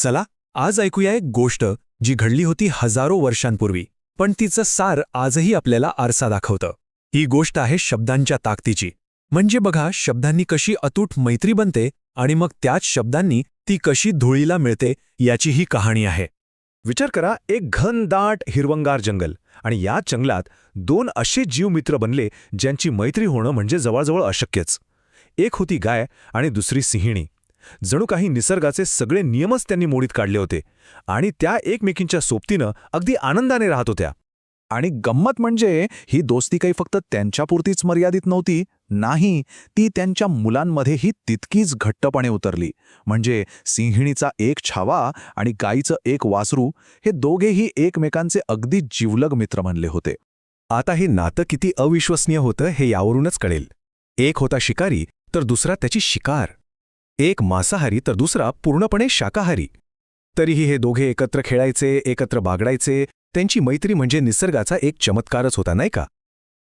चला आज ऐकूया एक गोष्ट जी घडली होती हजारो वर्षांपूर्वी, पण तिचं सार आजही आपल्याला आरसा दाखवतं. ही गोष्ट आहे शब्दांच्या ताकदीची. म्हणजे बघा, शब्दांनी कशी अतूट मैत्री बनते आणि मग त्याच शब्दांनी ती कशी धुळीला मिळते याची ही कहाणी आहे. विचार करा, एक घनदाट हिरवंगार जंगल, आणि या जंगलात दोन असे जीवमित्र बनले ज्यांची मैत्री होणं म्हणजे जवळजवळ अशक्यच. एक होती गाय आणि दुसरी सिंहिणी. जणू काही निसर्गाचे सगळे नियमच त्यांनी मोडीत काढले होते, आणि त्या एकमेकींच्या सोबतीनं अगदी आनंदाने राहत होत्या. आणि गंमत म्हणजे ही दोस्ती काही फक्त त्यांच्यापुरतीच मर्यादित नव्हती. नाही, ती त्यांच्या मुलांमध्येही तितकीच घट्टपणे उतरली. म्हणजे सिंहिणीचा एक छावा आणि गायीचं एक वासरू हे दोघेही एकमेकांचे अगदी जिवलग मित्र बनले होते. आता हे नातं किती अविश्वसनीय होतं हे यावरूनच कळेल. एक होता शिकारी तर दुसरा त्याची शिकार. एक मांसाहारी तर दुसरा पूर्णपणे शाकाहारी. तरीही हे दोघे एकत्र खेळायचे, एकत्र बागडायचे. त्यांची मैत्री म्हणजे निसर्गाचा एक चमत्कारच होता, नाही का?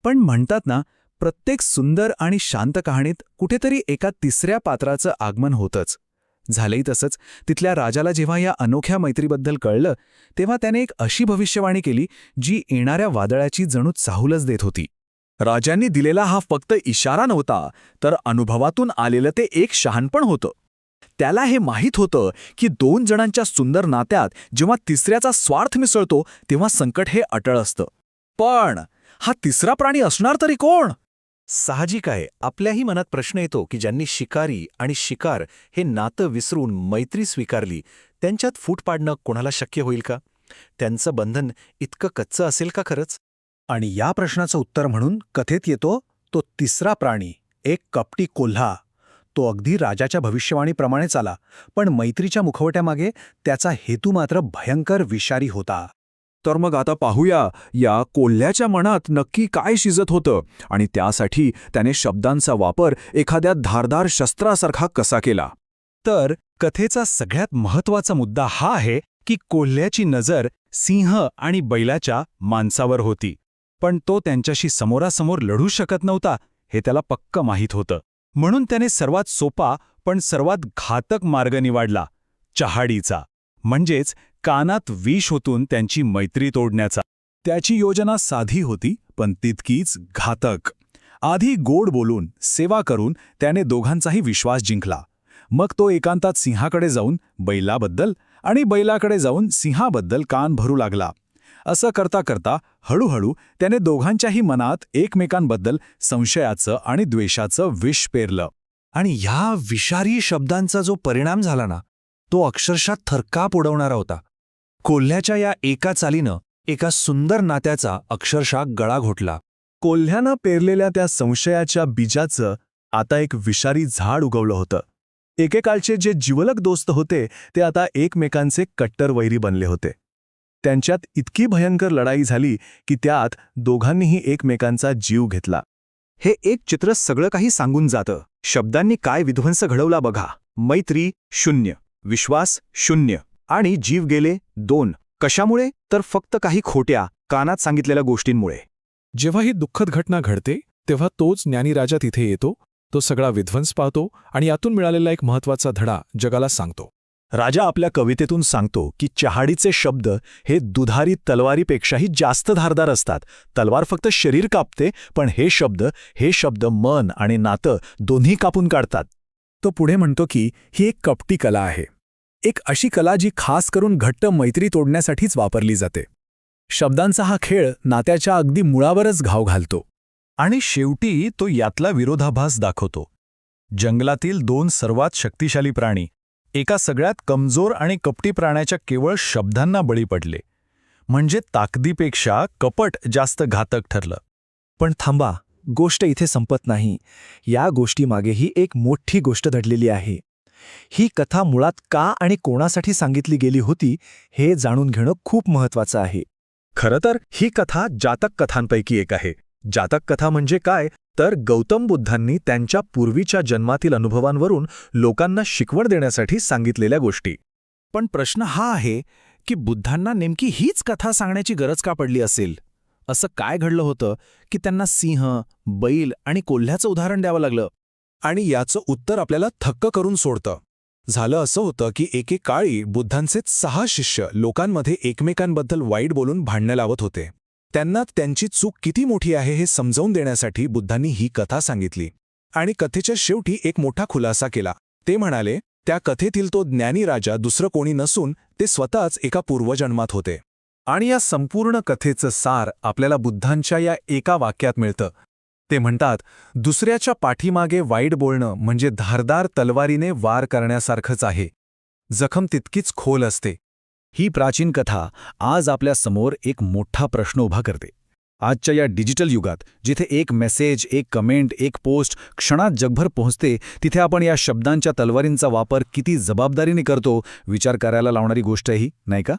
पण म्हणतात ना, प्रत्येक सुंदर आणि शांत कहाणीत कुठेतरी एका तिसऱ्या पात्राचं आगमन होतंच. झालंही तसंच. तिथल्या राजाला जेव्हा या अनोख्या मैत्रीबद्दल कळलं, तेव्हा त्याने एक अशी भविष्यवाणी केली जी येणाऱ्या वादळाची जणू चाहूलच देत होती. राजांनी दिलेला हा फक्त इशारा नव्हता, तर अनुभवातून आलेलं ते एक शहाणपण होतं. त्याला हे माहीत होतं की दोन जणांच्या सुंदर नात्यात जेव्हा तिसऱ्याचा स्वार्थ मिसळतो तेव्हा संकट हे अटळ असतं. पण हा तिसरा प्राणी असणार तरी कोण? साहजिक आहे, आपल्याही मनात प्रश्न येतो की ज्यांनी शिकारी आणि शिकार हे नातं विसरून मैत्री स्वीकारली, त्यांच्यात फूट पाडणं कोणाला शक्य होईल का? त्यांचं बंधन इतकं कच्चं असेल का खरंच? आणि या प्रश्नाचं उत्तर म्हणून कथेत येतो तो तिसरा प्राणी, एक कपटी कोल्हा. तो अगदी राजाच्या भविष्यवाणीप्रमाणेच आला, पण मैत्रीच्या मुखवट्यामागे त्याचा हेतू मात्र भयंकर विषारी होता. तर मग आता पाहूया या कोल्ह्याच्या मनात नक्की काय शिजत होतं आणि त्यासाठी त्याने शब्दांचा वापर एखाद्या धारदार शस्त्रासारखा कसा केला. तर कथेचा सगळ्यात महत्त्वाचा मुद्दा हा आहे की कोल्ह्याची नजर सिंह आणि बैलाच्या मांसावर होती. पण तो त्यांच्याशी समोरासमोर लढू शकत नव्हता हे त्याला पक्क माहीत होतं. म्हणून त्याने सर्वात सोपा पण सर्वात घातक मार्ग निवडला, चहाडीचा. म्हणजेच कानात विष ओतून त्यांची मैत्री तोडण्याचा. त्याची योजना साधी होती पण तितकीच घातक. आधी गोड बोलून, सेवा करून त्याने दोघांचाही विश्वास जिंकला. मग तो एकांतात सिंहाकडे जाऊन बैलाबद्दल आणि बैलाकडे जाऊन सिंहाबद्दल कान भरू लागला. असं करता करता हळूहळू त्याने दोघांच्याही मनात एकमेकांबद्दल संशयाचं आणि द्वेषाचं विष पेरलं. आणि ह्या विषारी शब्दांचा जो परिणाम झाला ना, तो अक्षरशः थरकाप उडवणारा होता. कोल्ह्याच्या या एका चालीनं एका सुंदर नात्याचा अक्षरशः गळा घोटला. कोल्ह्यानं पेरलेल्या त्या संशयाच्या बीजाचं आता एक विषारी झाड उगवलं होतं. एकेकाळचे जे जिवलग दोस्त होते ते आता एकमेकांचे कट्टर वैरी बनले होते. त्यांच्यात इतकी भयंकर लढाई झाली की त्यात दोघांनीही एकमेकांचा जीव घेतला. हे एक चित्र सगळं काही सांगून जातं. शब्दांनी काय विध्वंस घडवला बघा. मैत्री 0, विश्वास 0 आणि जीव गेले 2. कशामुळे? तर फक्त काही खोट्या, कानात सांगितलेल्या गोष्टींमुळे. जेव्हा ही दुःखद घटना घडते तेव्हा तोच ज्ञानीराजा तिथे येतो. तो सगळा विध्वंस पाहतो आणि यातून मिळालेला एक महत्त्वाचा धडा जगाला सांगतो. राजा आपल्या कवितेतून सांगतो की चहाडीचे शब्द हे दुधारी तलवारीपेक्षाही जास्त धारदार असतात. तलवार फक्त शरीर कापते, पण हे शब्द मन आणि नातं दोन्ही कापून काढतात. तो पुढे म्हणतो की ही एक कपटी कला आहे. एक अशी कला जी खास करून घट्ट मैत्री तोडण्यासाठीच वापरली जाते. शब्दांचा हा खेळ नात्याच्या अगदी मुळावरच घाव घालतो. आणि शेवटी तो यातला विरोधाभास दाखवतो. जंगलातील 2 सर्वात शक्तिशाली प्राणी एका सगळ्यात कमजोर आणि कपटी प्राण्याच्या केवळ शब्दांना बळी पडले. म्हणजे ताकदीपेक्षा कपट जास्त घातक ठरलं. पण थांबा, गोष्ट इथे संपत नाही. या गोष्टीमागेही एक मोठी गोष्ट दडलेली आहे. ही कथा मुळात का आणि कोणासाठी सांगितली गेली होती हे जाणून घेणं खूप महत्त्वाचं आहे. खरं तर ही कथा जातक कथांपैकी एक आहे. जातक कथा म्हणजे काय? तर गौतम बुद्धांनी त्यांच्या पूर्वीच्या जन्मातील अनुभवांवरून लोकांना शिकवण देण्यासाठी सांगितलेल्या गोष्टी. पण प्रश्न हा आहे की बुद्धांना नेमकी हीच कथा सांगण्याची गरज का पडली असेल? असं काय घडलं होतं की त्यांना सिंह, बैल आणि कोल्ह्याचं उदाहरण द्यावं लागलं? आणि याचं उत्तर आपल्याला थक्क करून सोडतं. झालं असं होतं की एकेकाळी बुद्धांचेच 6 शिष्य लोकांमध्ये एकमेकांबद्दल वाईट बोलून भांडणं लावत होते. त्यांना त्यांची चूक किती मोठी आहे हे समजावून देण्यासाठी बुद्धांनी ही कथा सांगितली. आणि कथेच्या शेवटी एक मोठा खुलासा केला. ते म्हणाले, त्या कथेतील तो ज्ञानी राजा दुसरं कोणी नसून ते स्वतःच एका पूर्वजन्मात होते. आणि या संपूर्ण कथेचं सार आपल्याला बुद्धांच्या या एका वाक्यात मिळतं. ते म्हणतात, दुसऱ्याच्या पाठीमागे वाईट बोलणं म्हणजे धारदार तलवारीने वार करण्यासारखंच आहे. जखम तितकीच खोल असते. ही प्राचीन कथा आज आपल्या समोर एक मोठा प्रश्न उभा करते. आजच्या या डिजिटल युगात जिथे एक मेसेज, एक कमेंट, एक पोस्ट क्षणात जगभर पोहोचते, तिथे आपण या शब्दांच्या तलवारींचा वापर किती जबाबदारीने करतो विचार करायला लावणारी गोष्ट ही, नाही का?